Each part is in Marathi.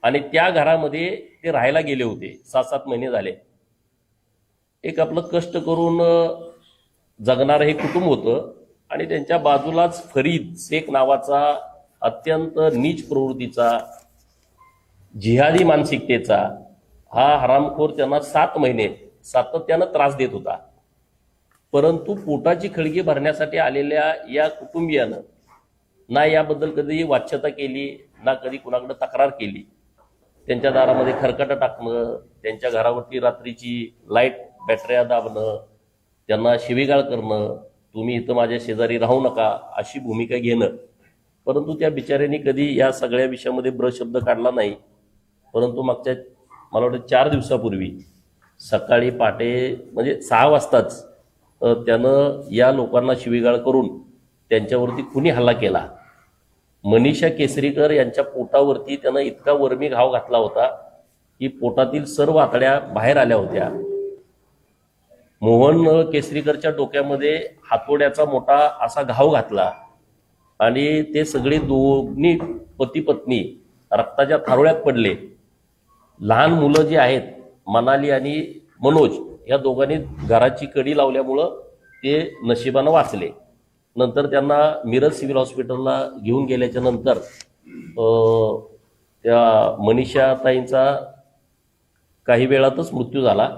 आणि त्या घरामध्ये ते राहायला गेले होते 6-7 महिने झाले। एक आपलं कष्ट करून जगणारं हे कुटुंब होतं आणि त्यांच्या बाजूलाच फरीद शेख नावाचा अत्यंत नीच प्रवृत्तीचा जिहादी मानसिकतेचा हा हरामखोर त्यांना 7 महिने सातत्यानं त्रास देत होता। परंतु पोटाची खळगी भरण्यासाठी आलेल्या या कुटुंबियानं ना याबद्दल कधी वाच्यता केली ना कधी कुणाकडे तक्रार केली। त्यांच्या दारामध्ये खरकटं टाकणं, त्यांच्या घरावरती रात्रीची लाईट बॅटऱ्या दाबणं, त्यांना शिवीगाळ करणं, तुम्ही इथं माझ्या शेजारी राहू नका अशी भूमिका घेणं। परंतु त्या बिचाऱ्यांनी कधी या सगळ्या विषयामध्ये शब्द काढला नाही। परंतु मागच्या मला वाटतं 4 दिवसापूर्वी सकाळी पहाटे म्हणजे 6 वाजताच त्यानं या लोकांना शिवीगाळ करून त्यांच्यावरती खुनी हल्ला केला। मनीषा केसरीकर यांच्या पोटावरती त्यानं इतका वर्मी घाव घातला होता की पोटातील सर्व आतड्या बाहेर आल्या होत्या। मोहन केसरीकरच्या डोक्यामध्ये हातोड्याचा मोठा असा घाव घातला आणि ते सगळे दोन्ही पती पत्नी रक्ताच्या थारोळ्यात पडले। लहान मुलं जी आहेत मनाली आणि मनोज या दोघांनी घराची कडी लावल्यामुळं ते नशिबानं वाचले। नंतर त्यांना मिरज सिव्हिल हॉस्पिटलला घेऊन गेल्याच्या नंतर त्या मनीषा ताईंचा काही वेळातच मृत्यू झाला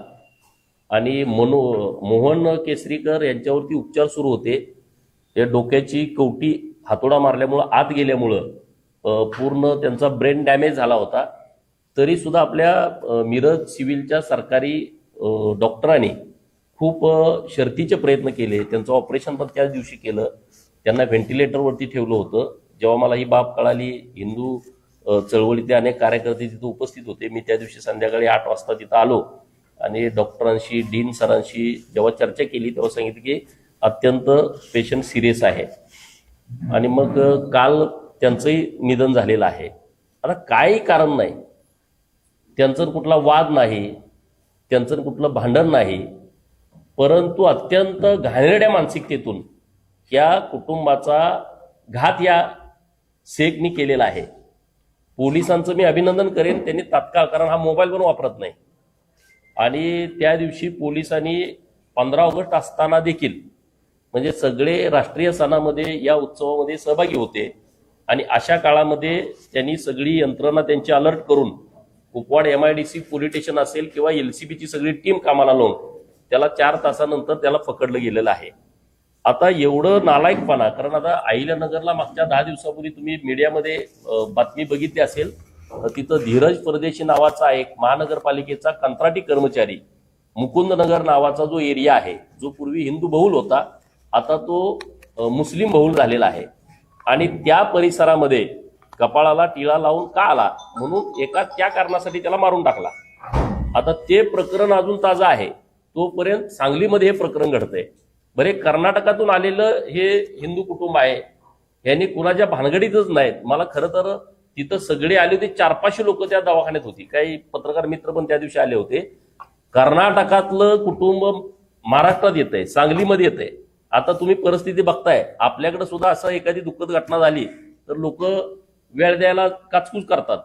आणि मोहन केसरीकर यांच्यावरती उपचार सुरू होते। त्या डोक्याची कवटी हातोडा मारल्यामुळं आत गेल्यामुळं पूर्ण त्यांचा ब्रेन डॅमेज झाला होता। तरी सुद्धा आपल्या मिरज सिव्हिलच्या सरकारी डॉक्टरांनी खूप शर्तीचे प्रयत्न केले। त्यांचं ऑपरेशन पण त्याच दिवशी केलं। त्यांना व्हेंटिलेटरवरती ठेवलं होतं। जेव्हा मला ही बाब कळाली, हिंदू चळवळीतले अनेक कार्यकर्ते तिथं उपस्थित होते। मी त्या दिवशी संध्याकाळी 8 वाजता तिथं आलो आणि डॉक्टरांशी डीन सरांशी जेव्हा चर्चा केली तेव्हा सांगितलं की अत्यंत पेशंट सिरियस आहे आणि मग काल त्यांचंही निधन झालेलं आहे। आता काही कारण नाही, त्यांचं कुठला वाद नाही, त्यांचं कुठलं भांडण नाही, परंतु अत्यंत घाणेरड्या मानसिकतेतून या कुटुंबाचा घात या शेखनी केलेला आहे। पोलिसांचं मी अभिनंदन करेन, त्यांनी तात्काळ, कारण हा मोबाईल पण वापरत नाही आणि त्या दिवशी पोलिसांनी 15 ऑगस्ट असताना देखील म्हणजे सगळे राष्ट्रीय सणामध्ये या उत्सवामध्ये सहभागी होते आणि अशा काळामध्ये त्यांनी सगळी यंत्रणा त्यांची अलर्ट करून कुपवाड MIDC पोलीस स्टेशन असेल किंवा LCBची सगळी टीम कामाला लावून त्याला 4 तासानंतर त्याला पकडलं गेलेलं आहे। आता एवढं नालायकपणा, कारण आता अहिल्यानगरला मागच्या 10 दिवसापूर्वी तुम्ही मीडियामध्ये बातमी बघितली असेल, तिथं धीरज परदेशी नावाचा एक महानगरपालिकेचा कंत्राटी कर्मचारी मुकुंदनगर नावाचा जो एरिया आहे, जो पूर्वी हिंदू बहुल होता आता तो मुस्लिम बहुल झालेला आहे आणि त्या परिसरामध्ये कपाळाला टिळा लावून का आला म्हणून एका त्या कारणासाठी त्याला मारून टाकला। आता ते प्रकरण अजून ताजं आहे, तोपर्यंत सांगलीमध्ये हे प्रकरण घडतंय। बरे कर्नाटकातून आलेलं हे हिंदू कुटुंब आहे, यांनी कुणाच्या भानगडीतच नाहीत। मला खरं तर तिथं सगळे आले होते, 400-500 लोक त्या दवाखान्यात होती, काही पत्रकार मित्र पण त्या दिवशी आले होते। कर्नाटकातलं कुटुंब महाराष्ट्रात येतंय, सांगलीमध्ये येतंय। आता तुम्ही परिस्थिती बघताय, आपल्याकडे सुद्धा असं एखादी दुःखद घटना झाली तर लोक वेळ द्यायला काचकूच करतात,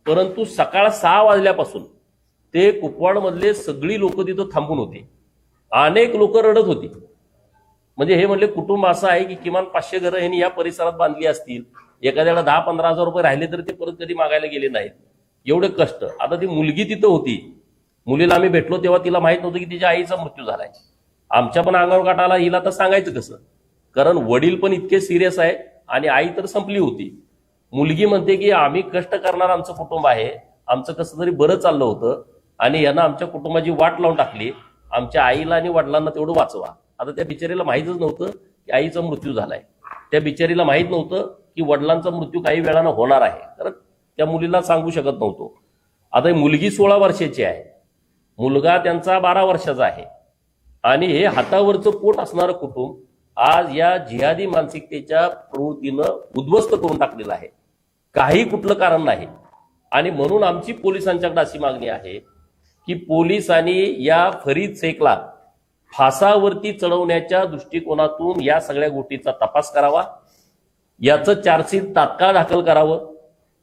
परंतु सकाळ 6 वाजल्यापासून ते कुपवाडमधले सगळी लोक तिथं थांबून होते। अनेक लोक रडत होती, म्हणजे हे म्हणले कुटुंब असं आहे की किमान 500 घरं ह्यांनी या परिसरात बांधली असतील, एखाद्याला 10-15 हजार रुपये राहिले तर ते परत कधी मागायला गेले नाहीत, एवढे कष्ट। आता ती मुलगी तिथं होती, मुलीला आम्ही भेटलो तेव्हा तिला माहित नव्हतं की तिच्या आईचा मृत्यू झालाय। आमच्या पण अंगावर काटा आला, हिला तर सांगायचं कसं, कारण वडील पण इतके सिरियस आहे आणि आई तर संपली होती। मुलगी म्हणते की आम्ही कष्ट करणार आमचं कुटुंब आहे, आमचं कसं तरी बरं चाललं होतं आणि यांना आमच्या कुटुंबाची वाट लावून टाकली, आमच्या आईला आणि वडिलांना तेवढं वाचवा। आता त्या बिचारीला माहीतच नव्हतं की आईचा मृत्यू झालाय, त्या बिचारीला माहीत नव्हतं की वडिलांचा मृत्यू काही वेळानं होणार आहे, कारण त्या मुलीला सांगू शकत नव्हतो। आता ही मुलगी 16 वर्षाची आहे, मुलगा त्यांचा 12 वर्षाचा आहे आणि हे हातावरचं पोट असणारं कुटुंब आज या जिहादी मानसिकतेच्या प्रवृत्तीनं उद्ध्वस्त करून टाकलेलं आहे। काही कुठलं कारण नाही आणि म्हणून आमची पोलिसांच्याकडे अशी मागणी आहे की पोलिसांनी या फरीद शेखला फासावरती चढवण्याच्या दृष्टिकोनातून या सगळ्या गोष्टीचा तपास करावा, याचं चार्जशीट तात्काळ दाखल करावं।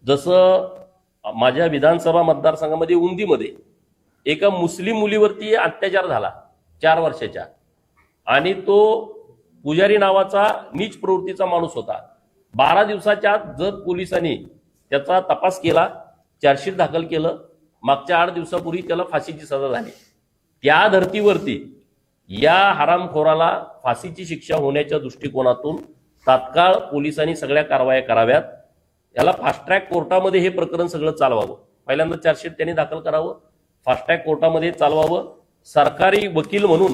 जसं माझ्या विधानसभा मतदारसंघामध्ये उंदीमध्ये एका मुस्लिम मुलीवरती अत्याचार झाला 4 वर्षाच्या, आणि तो पुजारी नावाचा नीच प्रवृत्तीचा माणूस होता. 12 दिवसाच्या आत जत पोलिसांनी त्याचा तपास केला, चार्जशीट दाखल केलं. मागच्या 8 दिवसापूर्वी त्याला फाशीची सजा झाली. त्या धर्तीवरती या हरामखोराला फाशीची शिक्षा होण्याच्या दृष्टिकोनातून तात्काळ पोलिसांनी सगळ्या कारवाया कराव्यात. याला फास्ट ट्रॅक कोर्टामध्ये हे प्रकरण सगळं चालवावं. पहिल्यांदा चार्जशीट त्यांनी दाखल करावं, फास्ट ट्रॅक कोर्टामध्ये चालवावं. सरकारी वकील म्हणून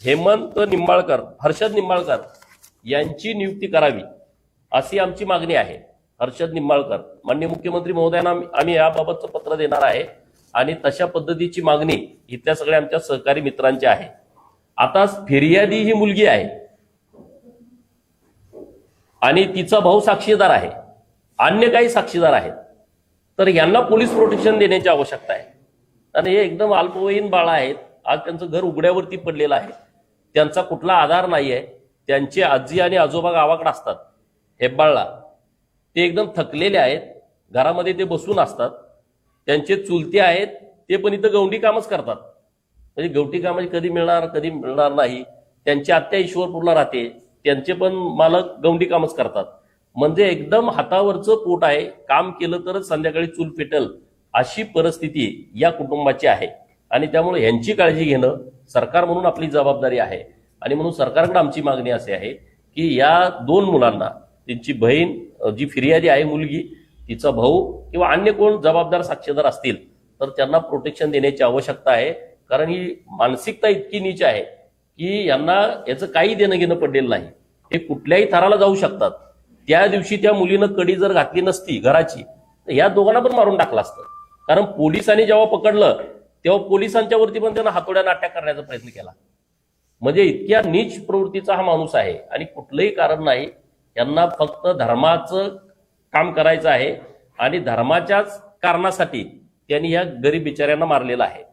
हेमंत निंबाळकर, हर्षद निंबाळकर यांची नियुक्ती करावी अशी आमची मागणी आहे. हर्षद निंबाळकर, माननीय मुख्यमंत्री महोदयांना आम्ही याबाबतचं पत्र देणार आहे आणि तशा पद्धतीची मागणी इथल्या सगळ्या आमच्या सहकारी मित्रांची आहे. आता फिर्यादी ही मुलगी आहे आणि तिचा भाऊ साक्षीदार आहे, अन्य काही साक्षीदार आहेत, तर यांना पोलीस प्रोटेक्शन देण्याची आवश्यकता आहे. आणि हे एकदम अल्पवयीन बाळ आहेत. आज त्यांचं घर उघड्यावरती पडलेलं आहे, त्यांचा कुठला आधार नाही आहे. त्यांचे आजी आणि आजोबा गावाकडे असतात हेब्बाळला, ते एकदम थकलेले आहेत, घरामध्ये ते बसून असतात. त्यांचे चुलते आहेत, ते पण इथं गवंडी कामच करतात. म्हणजे गवटी कामाची कधी मिळणार नाही. त्यांची आत्या ईश्वरपूरला राहते, त्यांचे पण मालक गवंडी कामच करतात. म्हणजे एकदम हातावरचं पोट आहे, काम केलं तरच संध्याकाळी चूल पेटल अशी परिस्थिती या कुटुंबाची आहे. आणि त्यामुळे यांची काळजी घेणं सरकार म्हणून आपली जबाबदारी आहे. आणि म्हणून सरकारकडे आमची मागणी अशी आहे की या 2 मुलांना, त्यांची बहीण जी फिर्यादी आहे मुलगी, तिचा भाऊ किंवा अन्य कोण जबाबदार साक्षीदार असतील तर त्यांना प्रोटेक्शन देण्याची आवश्यकता आहे. कारण ही मानसिकता इतकी नीच आहे की यांना याचं काही देणं घेणं पडलेलं नाही. ते कुठल्याही थराला जाऊ शकतात. त्या दिवशी त्या मुलीनं कडी जर घातली नसती घराची तर या दोघांना पण मारून टाकलं असतं. कारण पोलिसांनी जेव्हा पकडलं तेव्हा पोलिसांच्या वरती पण त्यांना हातोड्यानं अटॅक करण्याचा प्रयत्न केला. म्हणजे इतक्या नीच प्रवृत्तीचा हा माणूस आहे आणि कुठलंही कारण नाही. यांना फक्त धर्माचं काम करायचं आहे आणि धर्माच्याच कारणासाठी त्यांनी या गरीब बिचाऱ्यांना मारलेलं आहे.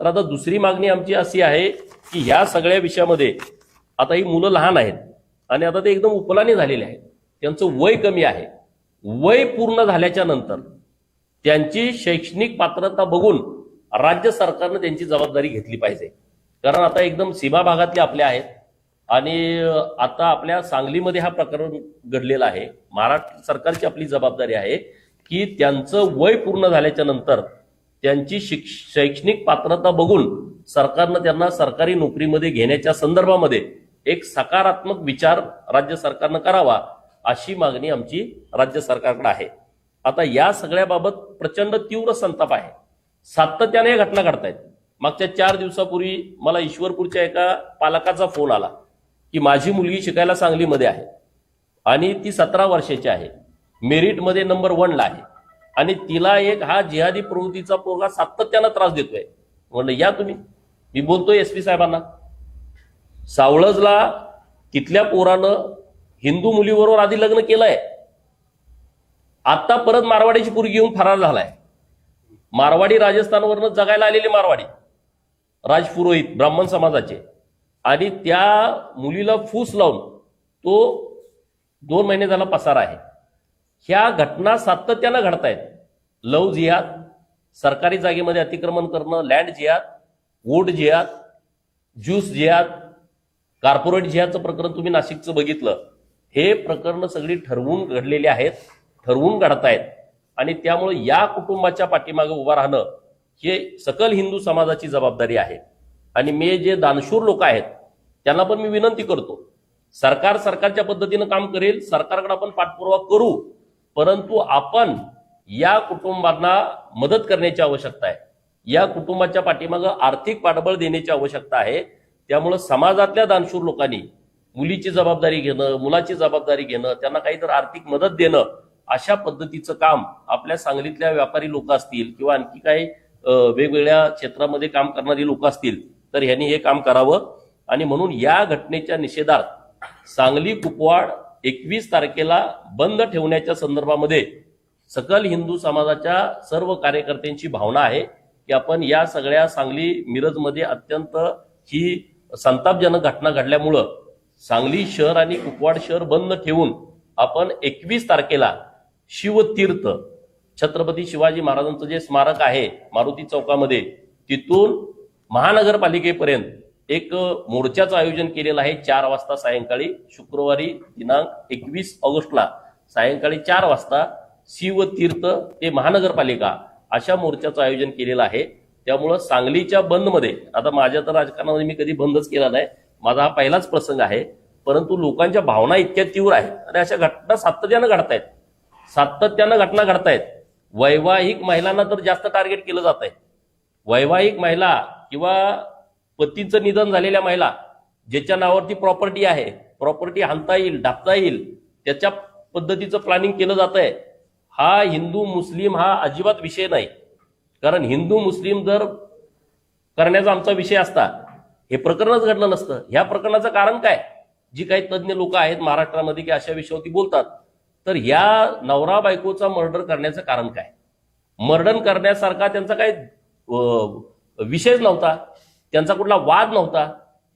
तर आता दुसरी मागणी आमची अशी आहे की ह्या सगळ्या विषयामध्ये आता ही मुलं लहान आहेत आणि आता ते एकदम उपलाने झालेले आहेत, त्यांचं वय कमी आहे. वय पूर्ण झाल्याच्या नंतर त्यांची शैक्षणिक पात्रता बघून राज्य सरकारनं त्यांची जबाबदारी घेतली पाहिजे. कारण आता एकदम सीमा भागातले आपले आहेत आणि आता आपल्या सांगलीमध्ये हा प्रकरण घडलेला आहे. महाराष्ट्र सरकारची आपली जबाबदारी आहे की त्यांचं वय पूर्ण झाल्याच्या नंतर त्यांची शैक्षणिक पात्रता बघून सरकारनं त्यांना सरकारी नोकरीमध्ये घेण्याच्या संदर्भामध्ये एक सकारात्मक विचार राज्य सरकारनं करावा अशी मागणी आमची राज्य सरकारकडे आहे. आता या सगळ्याबाबत प्रचंड तीव्र संताप आहे. सातत्याने या घटना घडतायत. मागच्या 4 दिवसापूर्वी मला ईश्वरपूरच्या एका पालकाचा फोन आला की माझी मुलगी शिकायला सांगलीमध्ये आहे आणि ती 17 वर्षाची आहे, मेरिटमध्ये नंबर 1ला आहे आणि तिला एक हा जिहादी प्रवृत्तीचा पोरगा सातत्यानं त्रास देतोय. म्हणलं या तुम्ही, मी बोलतोय SP साहेबांना. सावळजला तिथल्या पोरानं हिंदू मुलीबरोबर आधी लग्न केलंय, आता परत मारवाडीची पोरगी घेऊन फरार झालाय. मारवाडी राजस्थानवरनं जगायला आलेले मारवाडी राजपुरोहित ब्राह्मण समाजाचे, आणि त्या मुलीला फूस लावून तो 2 महिने झाला पसार आहे. ह्या घटना सातत्यानं घडतायत. लव जिहाद, सरकारी जागेमध्ये अतिक्रमण करणं, लँड जिहाद, वोट जिहाद, ज्यूस जिहाद, कॉर्पोरेट जिहादचं प्रकरण तुम्ही नाशिकचं बघितलं. हे प्रकरण सगळी ठरवून घडलेली आहेत, ठरवून घडतायत. आणि त्यामुळे या कुटुंबाच्या पाठीमागे उभा राहणं हे सकल हिंदू समाजाची जबाबदारी आहे. आणि मी जे दानशूर लोक आहेत त्यांना पण मी विनंती करतो, सरकारच्या पद्धतीनं काम करेल, सरकारकडे आपण पाठपुरावा करू, परंतु आपण या कुटुंबांना मदत करण्याची आवश्यकता आहे. या कुटुंबाच्या पाठीमागे आर्थिक पाठबळ देण्याची आवश्यकता आहे. त्यामुळे समाजातल्या दानशूर लोकांनी मुलीची जबाबदारी घेणं, मुलाची जबाबदारी घेणं, त्यांना काहीतरी आर्थिक मदत देणं, अशा पद्धतीचं काम आपल्या सांगलीतल्या व्यापारी लोक असतील किंवा आणखी काही वेगवेगळ्या क्षेत्रामध्ये काम करणारी लोक असतील तर ह्यांनी हे काम करावं. आणि म्हणून या घटनेच्या निषेधार्थ सांगली कुपवाड 21 तारखेला बंद ठेवण्याच्या संदर्भामध्ये सकल हिंदू समाजाच्या सर्व कार्यकर्त्यांची भावना आहे की आपण या सगळ्या सांगली मिरजमध्ये अत्यंत ही संतापजनक घटना घडल्यामुळं सांगली शहर आणि कुपवाड शहर बंद ठेवून आपण 21 तारखेला शिवतीर्थ छत्रपती शिवाजी महाराजांचं जे स्मारक आहे मारुती चौकामध्ये, तिथून महानगरपालिकेपर्यंत एक मोर्चाचं आयोजन केलेलं आहे 4 वाजता सायंकाळी, शुक्रवारी दिनांक 21 ऑगस्टला सायंकाळी 4 वाजता शिवतीर्थ ते महानगरपालिका अशा मोर्चाचं आयोजन केलेलं आहे. त्यामुळं सांगलीच्या बंदमध्ये, आता माझ्या तर राजकारणामध्ये मी कधी बंदच केला नाही, माझा हा पहिलाच प्रसंग आहे, परंतु लोकांच्या भावना इतक्या तीव्र आहेत आणि अशा घटना सातत्यानं घटना घडतायत. वैवाहिक महिलांना तर जास्त टार्गेट केलं जात आहे. वैवाहिक महिला किंवा पतीचं निधन झालेल्या महिला ज्याच्या नावावरती प्रॉपर्टी आहे, प्रॉपर्टी हाणता येईल, ढापता येईल, त्याच्या पद्धतीचं प्लॅनिंग केलं जात आहे. हा हिंदू मुस्लिम हा अजिबात विषय नाही. कारण हिंदू मुस्लिम जर करण्याचा आमचा विषय असता हे प्रकरणच घडलं नसतं. ह्या प्रकरणाचं कारण काय? जी काही तज्ज्ञ लोक आहेत महाराष्ट्रामध्ये की अशा विषयावरती बोलतात, तर या नवरा बायकोचा मर्डर करण्याचं कारण काय? मर्डर करण्यासारखा त्यांचा काय विषयच नव्हता, त्यांचा कुठला वाद नव्हता.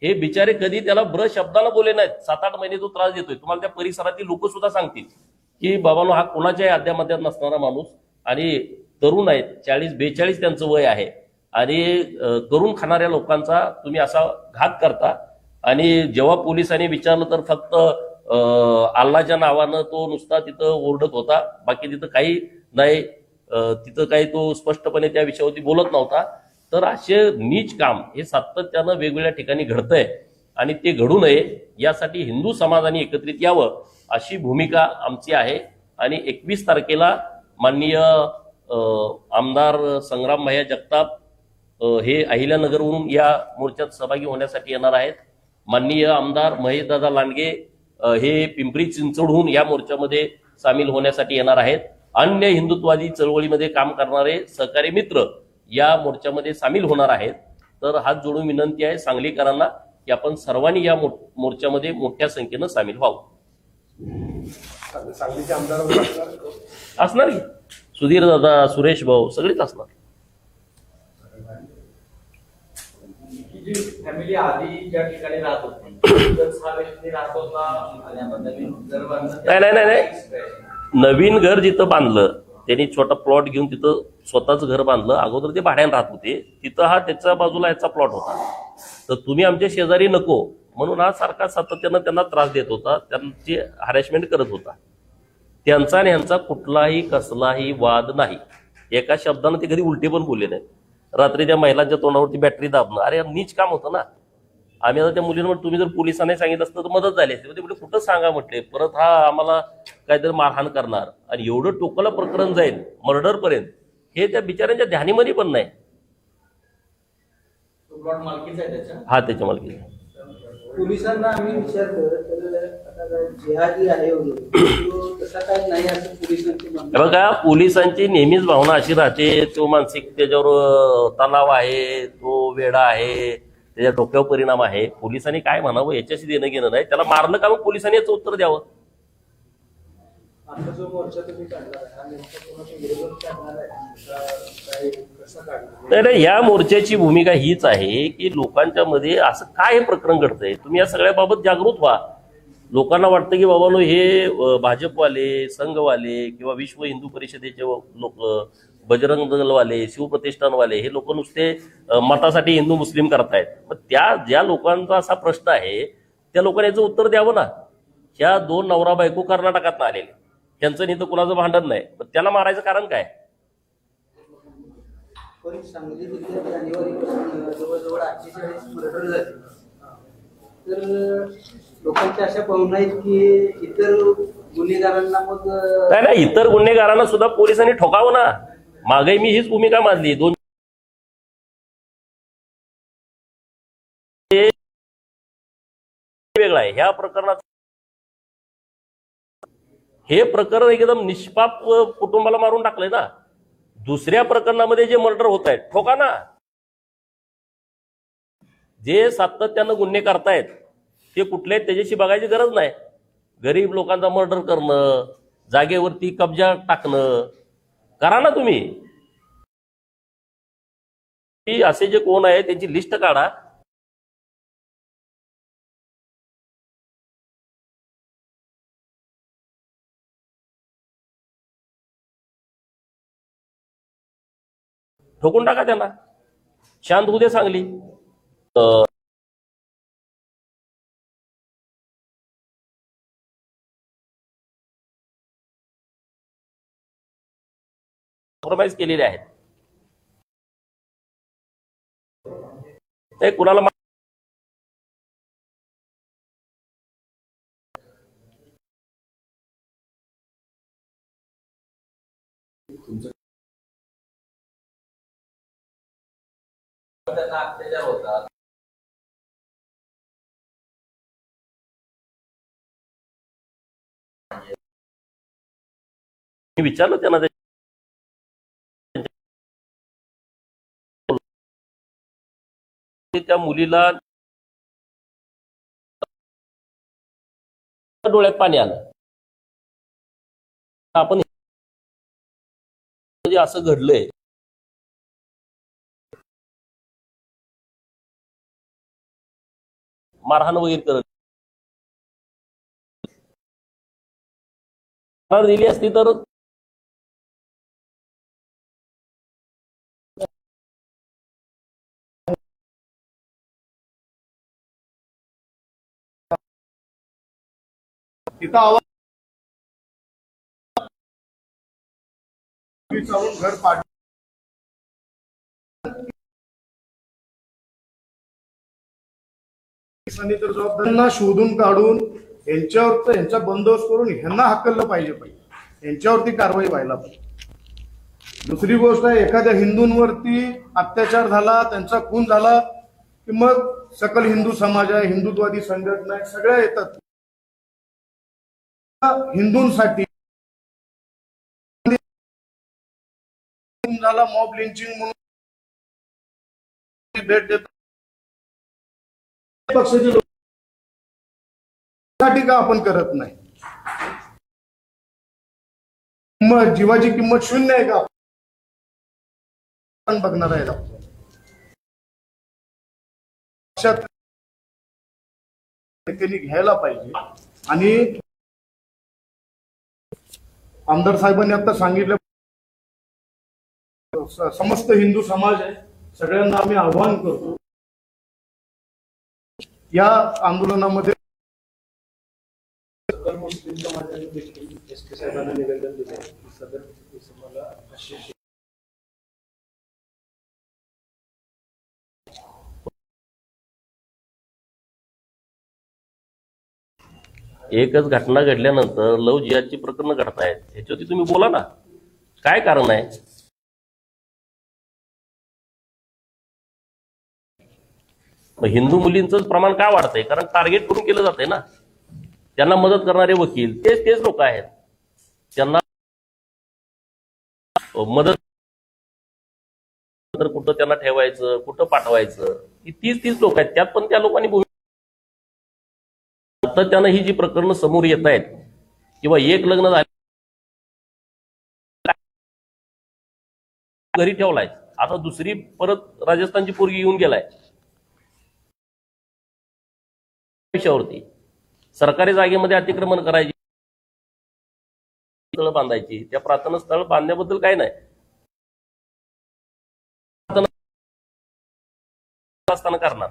हे बिचारे कधी त्याला शब्दाला बोले नाहीत. 7-8 महिने तो त्रास देतोय. तुम्हाला त्या परिसरातील लोक सुद्धा सांगतील की बाबांनो हा कोणाच्याही अध्यामध्यात नसणारा माणूस आणि तरुण आहेत, 40-42 त्यांचं वय आहे आणि करून खाणाऱ्या लोकांचा तुम्ही असा घात करता. आणि जेव्हा पोलिसांनी विचारलं तर फक्त अल्लाच्या नावानं तो नुसता तिथं ओरडत होता, बाकी तिथं काही नाही, तिथं काही तो स्पष्टपणे त्या विषयावरती बोलत नव्हता. तर असे नीच काम हे सातत्यानं वेगवेगळ्या ठिकाणी घडतंय आणि ते घडू नये यासाठी हिंदू समाजाने एकत्रित यावं अशी भूमिका आमची आहे. आणि 21 तारखेला माननीय आमदार संग्राम भैया जगताप हे अहिल्यानगरवरून या मोर्चात सहभागी होण्यासाठी येणार आहेत. माननीय आमदार महेशदादा लांडगे हे पिंपरी चिंचवडहून या मोर्चामध्ये सामील होण्यासाठी येणार आहेत. अन्य हिंदुत्ववादी चळवळीमध्ये काम करणारे सहकारी मित्र या मोर्चामध्ये सामील होणार आहेत. तर हात जोडून विनंती आहे सांगलीकरांना की आपण सर्वांनी या मोर्चामध्ये मोठ्या संख्येनं सामील व्हावं. सांगलीचे आमदार असणार की सुधीर दादा, सुरेश भाऊ सगळेच असणार. फॅमिली आधी ज्या ठिकाणी राहत होती हा व्यक्ती राहत होता, नाही, नवीन घर जिथं बांधलं त्यांनी छोटा प्लॉट घेऊन तिथं स्वतःच घर बांधलं. अगोदर ते भाड्यानं राहत होते, तिथं हा त्याच्या बाजूला याचा प्लॉट होता. तर तुम्ही आमच्या शेजारी नको म्हणून हा सारखा सातत्यानं त्यांना त्रास देत होता, त्यांची हॅरेसमेंट करत होता. त्यांचा आणि ह्यांचा कुठलाही कसलाही वाद नाही. एका शब्दानं ते कधी उलटे पण बोलले नाहीत. रात्री त्या महिलांच्या तोंडावरती बॅटरी दाबणं, अरे नीच काम होतं ना. आम्ही आता त्या मुलींना तुम्ही जर पोलिसांनी सांगितलं असतं तर मदत झाली असते. ते कुठं सांगा म्हटले, परत हा आम्हाला काहीतरी मारहाण करणार आणि एवढं टोकाला प्रकरण जाईल मर्डर पर्यंत, हे त्या बिचाऱ्यांच्या ध्यानीमध्ये पण नाही. हा त्याच्या मालकीचा. पोलिसांना आम्ही विचारलं तर आता जिहादी आहे तसा काय नाही असं पोलिसांची म्हणणं. बघा, पोलिसांची नेहमीच भावना अशी राहते, तो मानसिक त्याच्यावर तणाव आहे, तो वेडा आहे, त्याच्या डोक्यावर परिणाम आहे. पोलिसांनी काय म्हणावं याच्याशी देणं घेणं नाही. त्याला मारलं का मग पोलिसांनी याचं उत्तर द्यावं. आता जो मोर्चा तुम्ही काढणार आहे हा नेमका कोणाच्या विरोधात काढणार आहे, कसं काढणार? नाही, या मोर्चाची भूमिका हीच आहे की लोकांच्या मध्ये असं काय हे प्रकरण घडतंय, तुम्ही या सगळ्याबाबत जागृत व्हा. लोकांना वाटतं की बाबांनो हे भाजपवाले, संघवाले किंवा विश्व हिंदू परिषदेचे लोक, बजरंग दलवाले, शिवप्रतिष्ठानवाले हे लोक नुसते मतासाठी हिंदू मुस्लिम करतायत. मग त्या ज्या लोकांचा असा प्रश्न आहे त्या लोकांनी याचं उत्तर द्यावं ना. ह्या 2 नवरा बायको कर्नाटकात आलेले, त्यांचं नाही तर कुणाचं भांडण नाही, पण त्याला मारायचं कारण काय? पण सांगली जिल्ह्यात जानेवारीपासून जवळजवळ 48 मर्डर झाले. तर लोकांच्या अशा भावना आहेत की इतर गुन्हेगारांना मग नाही, इतर गुन्हेगारांना सुद्धा पोलिसांनी ठोकावं ना. मागे मी हीच भूमिका मांडली. 2 वेगळा आहे ह्या प्रकरणात. हे प्रकरण एकदम निष्पाप कुटुंबाला मारून टाकलंय ना. दुसऱ्या प्रकरणामध्ये जे मर्डर होत आहेत ठोका ना. जे सातत्यानं गुन्हे करतायत ते कुठले त्याच्याशी बघायची गरज नाही. गरीब लोकांचा मर्डर करणं, जागेवरती कब्जा टाकणं करा ना तुम्ही. असे जे कोण आहे त्यांची लिस्ट काढा. ठोकून टाका त्यांना, शांत होऊ दे सांगली. कॉम्प्रोमाइज केलेले आहेत. ते कुणाला त्यांना अत्याचार होतात. मी विचारलं त्यांना, त्या मुलीला डोळ्यात पाणी आलं. आपण म्हणजे असं घडलंय, मारहाण वगैरे करत दिली असती तर तिथं आवाज चालून घर पाड तर जबाबदाऱ्यांना शोधून काढून यांच्यावर यांचा बंदोबस्त करून ह्यांना हाकललं पाहिजे. यांच्यावरती कारवाई व्हायला पाहिजे. दुसरी गोष्ट आहे, एखाद्या हिंदूंवरती अत्याचार झाला, त्यांचा खून झाला की मग सकल हिंदू समाज आहे, हिंदुत्ववादी संघटना आहे, सगळ्या येतात हिंदूंसाठी. झाला मॉब लिंचिंग म्हणून भेट देतात पक्षाचे लोक, साठी का आपण करत नाही? मग जीवाची किंमत शून्य आहे का आपण बघणार आहे? त्यांनी घ्यायला पाहिजे. आणि आमदार साहेबांनी आता सांगितलं, समस्त हिंदू समाज आहे, सगळ्यांना आम्ही आव्हान करतो या आंदोलनामध्ये. मुस्लिम समाजाने देखील एसपी साहेबांना निवेदन दिले की सदर इसमाला एकच घटना घडल्यानंतर लव जिहादची प्रकरण घडतायत, ह्याच्यावरती तुम्ही बोला ना, काय कारण आहे? हिंदू मुलींचं प्रमाण का वाढतंय? कारण टार्गेट करून केलं जातंय ना. त्यांना मदत करणारे वकील तेच लोक आहेत. त्यांना मदत तर कुठं त्यांना ठेवायचं, कुठं पाठवायचं, ही तीच लोक आहेत. त्यात पण त्या लोकांनी आता त्यांना ही जी प्रकरणं समोर येत आहेत, किंवा एक लग्न झालं घरी ठेवलाय, आता दुसरी परत राजस्थानची पोरगी येऊन गेलाय विषयावरती. सरकारी जागेमध्ये अतिक्रमण करायची, स्थळ बांधायची, त्या प्रार्थना स्थळ बांधण्याबद्दल काय नाही. असताना करणार.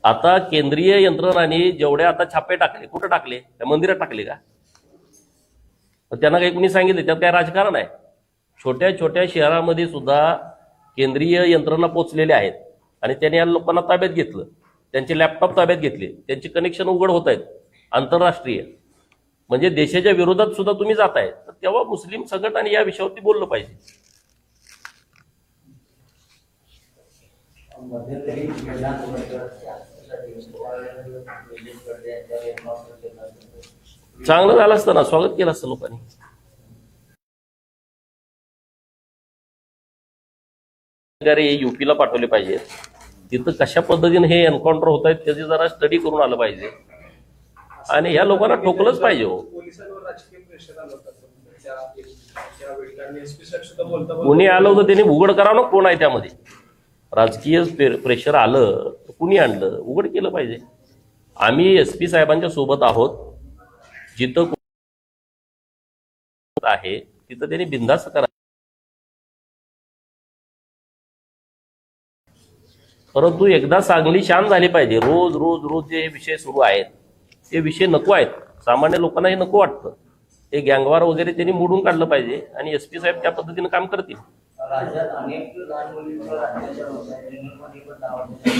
आता केंद्रीय यंत्रणांनी जेवढे आता छापे टाकले, कुठं टाकले? त्या मंदिरात टाकले का? त्यांना काही कुणी सांगितलं त्यात काय राजकारण आहे? छोट्या छोट्या शहरामध्ये सुद्धा केंद्रीय यंत्रणा पोचलेल्या आहेत आणि त्यांनी या लोकांना ताब्यात घेतलं, त्यांचे लॅपटॉप ताब्यात घेतले, त्यांचे कनेक्शन उघड होत आहेत आंतरराष्ट्रीय. म्हणजे देशाच्या विरोधात सुद्धा तुम्ही जाताय, तर तेव्हा मुस्लिम संघटनांनी या विषयावरती बोललं पाहिजे. चांगलं झालं असतं ना, स्वागत केलं असतं लोकांनी. युपीला पाठवले पाहिजे, तिथं कशा पद्धतीने हे एन्काउंटर होत आहेत त्याची जरा स्टडी करून आलं पाहिजे आणि या लोकांना ठोकलंच पाहिजे. पोलिसांवर राजकीय प्रेशर आलं होतं. कुणी आलं होतं त्यांनी उघड करावं ना, कोण आहे त्यामध्ये. राजकीय प्रेशर आलं, कुणी आणलं, उघड केलं पाहिजे. आम्ही एसपी साहेबांच्या सोबत आहोत. जिथं आहे तिथं त्यांनी बिनधास्त करा. परंतु एकदा सांगली शांत झाली पाहिजे. रोज रोज रोज जे विषय सुरू आहेत ते विषय नको आहेत. सामान्य लोकांना हे नको वाटतं. हे गँगवार वगैरे त्यांनी मोडून काढलं पाहिजे आणि एसपी साहेब त्या पद्धतीने काम करतील. राज्यात अनेक लहान मुलींवर अत्याचार होत आहेत. जंगलमध्ये पण नावाच्या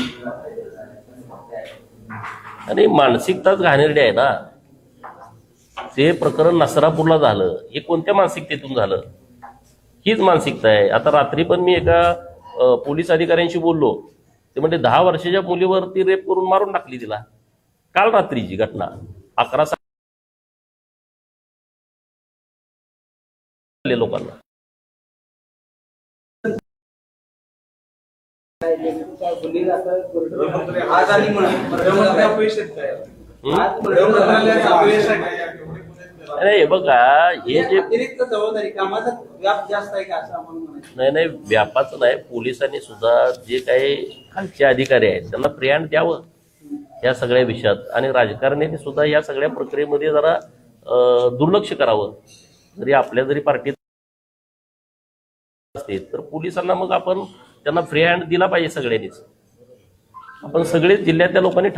आणि मानसिकताच घाणेरडी आहे ना. ते प्रकरण नसरापूरला झालं, हे कोणत्या मानसिकतेतून झालं? हीच मानसिकता आहे. आता रात्री पण मी एका पोलीस अधिकाऱ्यांशी बोललो. ते म्हणजे 10 वर्षाच्या मुलीवरती रेप करून मारून टाकली तिला. काल रात्रीची घटना 11 लोकांना. आज आणि नाही हे बघा, हे जे अतिरिक्त जबाबदारी कामाचा व्याप जास्त आहे का असं आपण म्हणायचं? नाही व्यापाचं नाही. पोलिसांनी सुद्धा जे काही खालचे अधिकारी आहेत त्यांना प्रियांड द्यावं या सगळ्या विषयात. आणि राजकारण्यांनी सुद्धा या सगळ्या प्रक्रियेमध्ये जरा दुर्लक्ष करावं. जरी पार्टीत असते तर पोलिसांना मग आपण त्यांना फ्री हँड दिला पाहिजे सगळ्यांनीच. आपण सगळेच जिल्ह्यातल्या लोकांनी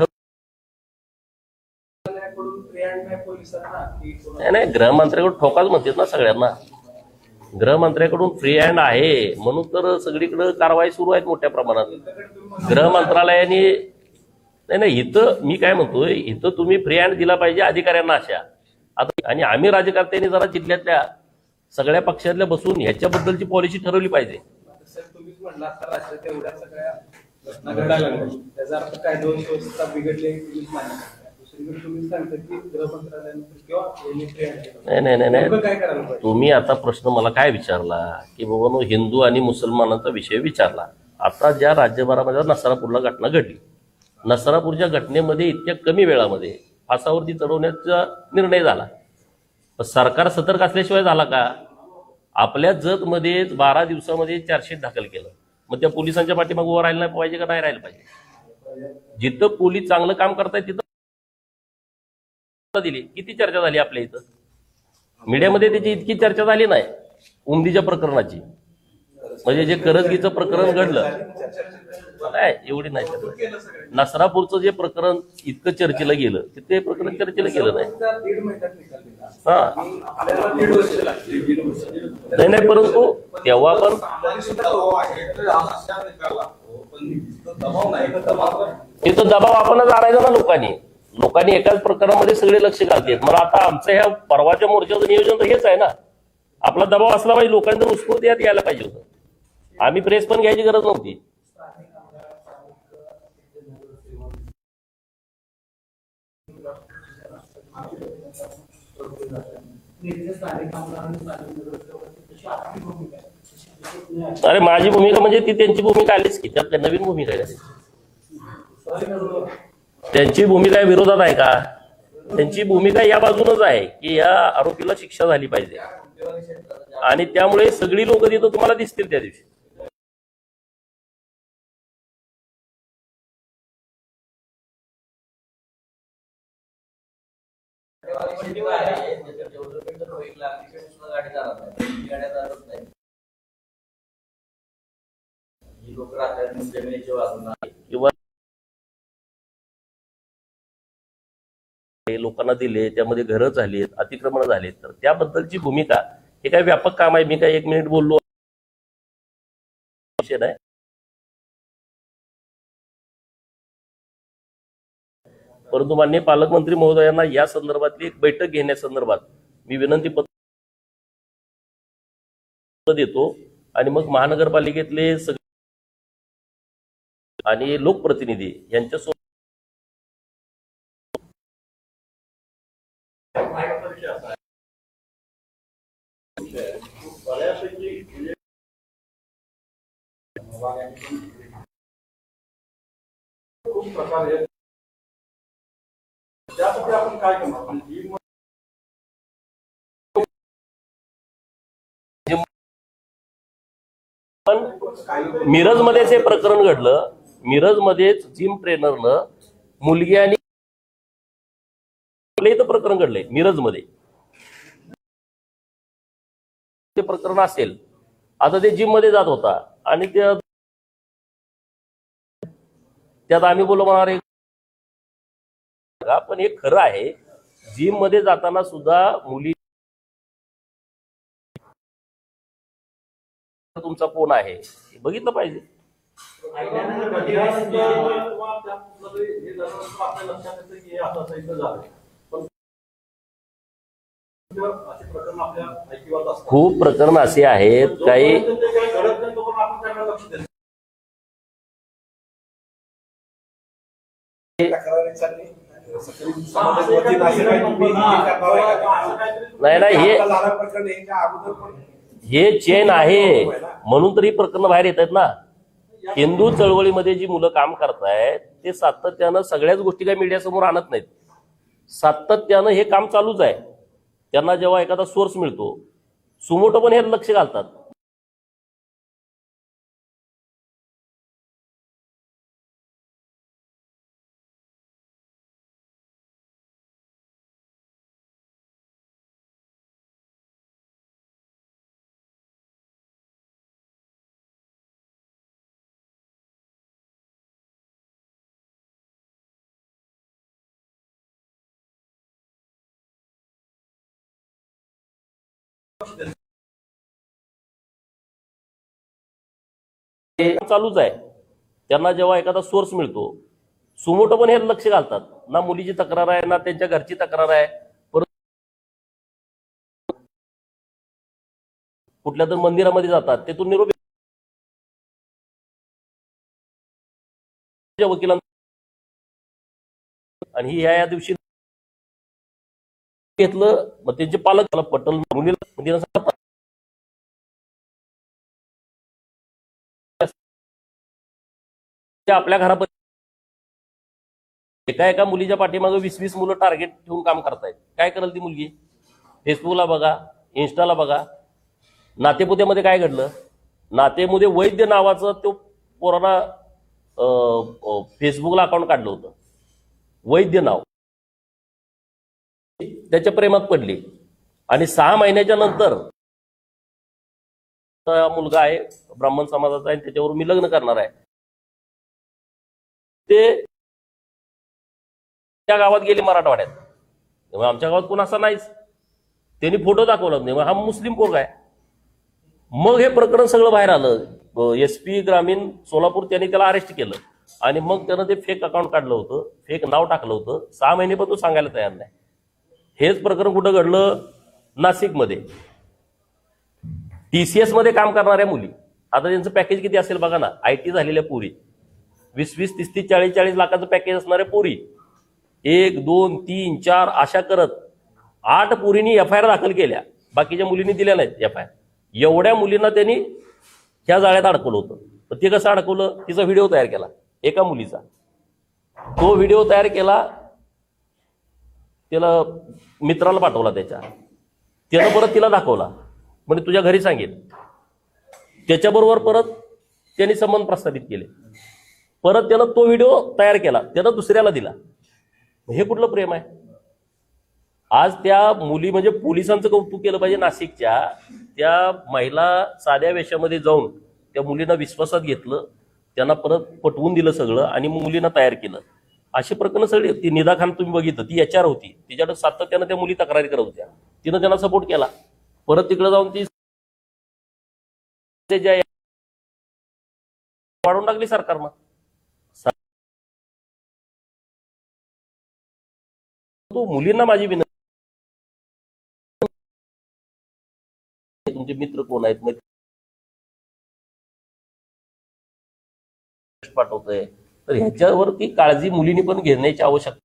नाही गृहमंत्र्याकडून ठोकाच म्हणतात ना सगळ्यांना. गृहमंत्र्याकडून फ्री हँड आहे म्हणून तर सगळीकडे कारवाई सुरू आहेत मोठ्या प्रमाणात. गृह मंत्रालयाने नाही इथं मी काय म्हणतोय, इथं तुम्ही फ्री हँड दिला पाहिजे अधिकाऱ्यांना अशा. आता आणि आम्ही राजकारत्यांनी जरा जिल्ह्यातल्या सगळ्या पक्षातल्या बसून ह्याच्याबद्दलची पॉलिसी ठरवली पाहिजे. तुम्हीच म्हणला आता राज्यात एवढ्या सगळ्या घटना घडायला लागल्या, त्याचा अर्थ काय दोन व्यवस्था बिघडले दुसरीकडे तुम्ही सांगता की गृह मंत्रालयानं किंवा नाही काय करायला पाहिजे? तुम्ही आता प्रश्न मला काय विचारला की बाबा हिंदू आणि मुसलमानांचा विषय विचारला. आता ज्या राज्यभरामध्ये नसरापूरला घटना घडली, नसरापूरच्या घटनेमध्ये इतक्या कमी वेळामध्ये फासावरती चढवण्याचा निर्णय झाला. सरकार सतर्क असल्याशिवाय झाला का? आपल्या जतमध्ये 12 दिवसामध्ये चार्जशीट दाखल केलं. मग त्या पोलिसांच्या पाठीमागे उभं राहिलं नाही पाहिजे का नाही राहिलं पाहिजे? जिथं पोलीस चांगलं काम करतायत तिथं दिली. किती चर्चा झाली आपल्या इथं मीडियामध्ये, त्याची इतकी चर्चा झाली नाही उमदीच्या प्रकरणाची. म्हणजे जे करजगीचं प्रकरण घडलं नाही एवढी नाही. नसरापूरचं जे प्रकरण इतकं चर्चेला गेलं ते प्रकरण चर्चेला गेलं नाही. हा नाही परंतु तेव्हा पण तिथं दबाव आपणच आणायचा ना. लोकांनी एकाच प्रकारामध्ये सगळे लक्ष घालतात. मला आता आमचं ह्या परवाच्या मोर्चाचं नियोजन तर हेच आहे ना. आपला दबाव असला पाहिजे, लोकांनी उत्स्फूर्त यात यायला पाहिजे होतं. आम्ही प्रेस पण घ्यायची गरज नव्हती. अरे माझी भूमिका म्हणजे ती त्यांची भूमिका आलीच की, त्यात नवीन भूमिका आहे. त्यांची भूमिका विरोधात आहे का? त्यांची भूमिका या बाजूनच आहे की या आरोपीला शिक्षा झाली पाहिजे. आणि त्यामुळे सगळी लोक तिथं तुम्हाला दिसतील त्या दिवशी. किंवा लोकांना दिले, त्यामध्ये घरं झालीत, अतिक्रमण झालेत, तर त्याबद्दलची भूमिका हे काय व्यापक काम आहे. मी काय 1 मिनिट बोललो नाही. परंतु माननीय पालकमंत्री महोदयांना या संदर्भातली एक बैठक घेण्यासंदर्भात मी विनंती पत्र देतो. आणि मग महानगरपालिकेतले सगळे आणि लोकप्रतिनिधी यांच्यासोबत खूप प्रकार आहेत. त्यासाठी आपण काय करणार? पण मिरजमध्येच हे प्रकरण घडलं. मिरजमध्येच जिम ट्रेनरनं मुलगी आणि इथं प्रकरण घडलंय मिरजमध्ये. ते प्रकरण असेल, आता ते जिम मध्ये जात होता आणि त्या त्यात आम्ही बोललो म्हणणार पण हे खरं आहे, जिम मध्ये जाताना सुद्धा मुली तुमचा फोन आहे हे बघितलं पाहिजे. खूप प्रकरण असे आहेत काही नाही नाही हे चेन आहे म्हणून तरी प्रकरण बाहेर येत आहेत ना. हिंदू चळवळीमध्ये जी मुलं काम करतायत ते सातत्यानं सगळ्याच गोष्टी काही मीडियासमोर आणत नाहीत. सातत्यानं हे काम चालूच आहे. त्यांना जेव्हा एखादा सोर्स मिळतो, सुमोटो पण हे लक्ष घालतात. चालूच आहे. त्यांना जेव्हा एखादा सोर्स मिळतो, सुमोटो पण हे लक्ष घालतात. ना मुलीची तक्रार आहे ना त्यांच्या घरची तक्रार आहे. कुठल्या तर मंदिरामध्ये जातात, तिथून निरोप वकिलांना आणि ही या दिवशी घेतलं. मग त्यांचे पालक त्याला पटल मुलीला आपल्या घरापर्यंत एका मुलीच्या पाठीमागे 20-20 मुलं टार्गेट ठेवून काम करतायत. काय करेल ती मुलगी? फेसबुकला बघा, इन्स्टाला बघा. नातेपुत्यामध्ये काय घडलं? नातेमध्ये वैद्य नावाचं तो पोराला फेसबुकला अकाउंट काढलं होतं. वैद्य नाव, त्याच्या प्रेमात पडली आणि 6 महिन्याच्या नंतर मुलगा आहे ब्राह्मण समाजाचा आहे, त्याच्यावर मी लग्न करणार आहे. ते त्या गावात गेले मराठवाड्यात. तेव्हा आमच्या गावात कोण असा नाहीच. त्यांनी फोटो दाखवला नाही, हा मुस्लिम पोरगा आहे. मग हे प्रकरण सगळं बाहेर आलं. SP ग्रामीण सोलापूर त्यांनी त्याला अरेस्ट केलं आणि मग त्यानं ते फेक अकाउंट काढलं होतं, फेक नाव टाकलं होतं. 6 महिने पण तो सांगायला तयार नाही. हेच प्रकरण कुठं घडलं? नाशिकमध्ये. TCS मध्ये काम करणाऱ्या मुली, आता त्यांचं पॅकेज किती असेल बघा ना. IT झालेल्या पोरी, 20-20, 30-30, 40-40 लाखाचं पॅकेज असणाऱ्या पोरी, 1, 2, 3, 4 अशा करत 8 पोरींनी FIR दाखल केल्या. बाकीच्या मुलींनी दिल्या नाहीत FIR. एवढ्या मुलींना त्यांनी ह्या जाळ्यात अडकवलं होतं. तर ते कसं अडकवलं? तिचा व्हिडिओ तयार केला एका मुलीचा. तो व्हिडिओ तयार केला, त्याला मित्राला पाठवला त्याच्या. त्यानं परत तिला दाखवला, म्हणजे तुझ्या घरी सांगेल. त्याच्याबरोबर परत त्यांनी संबंध प्रस्थापित केले. परत त्यानं तो व्हिडिओ तयार केला, त्यानं दुसऱ्याला दिला. हे कुठलं प्रेम आहे? आज त्या मुली, म्हणजे पोलिसांचं कौतुक केलं पाहिजे. नाशिकच्या त्या महिला साध्या वेशामध्ये जाऊन त्या मुलींना विश्वासात घेतलं, त्यांना परत पटवून दिलं सगळं आणि मुलींना तयार केलं. अशी प्रकरणं सगळी. ती निदा खान तुम्ही बघितलं, ती HR होती. तिच्याकडे सातत्यानं त्या मुली तक्रारी करत होत्या. तिनं त्यांना सपोर्ट केला. परत तिकडे जाऊन ती वाढवून टाकली सरकारनं. तो मुलींना माझी विनंती, तुमचे मित्र कोण आहेत, पाठवतोय, तर ह्याच्यावरती काळजी मुलींनी पण घेण्याची आवश्यकता.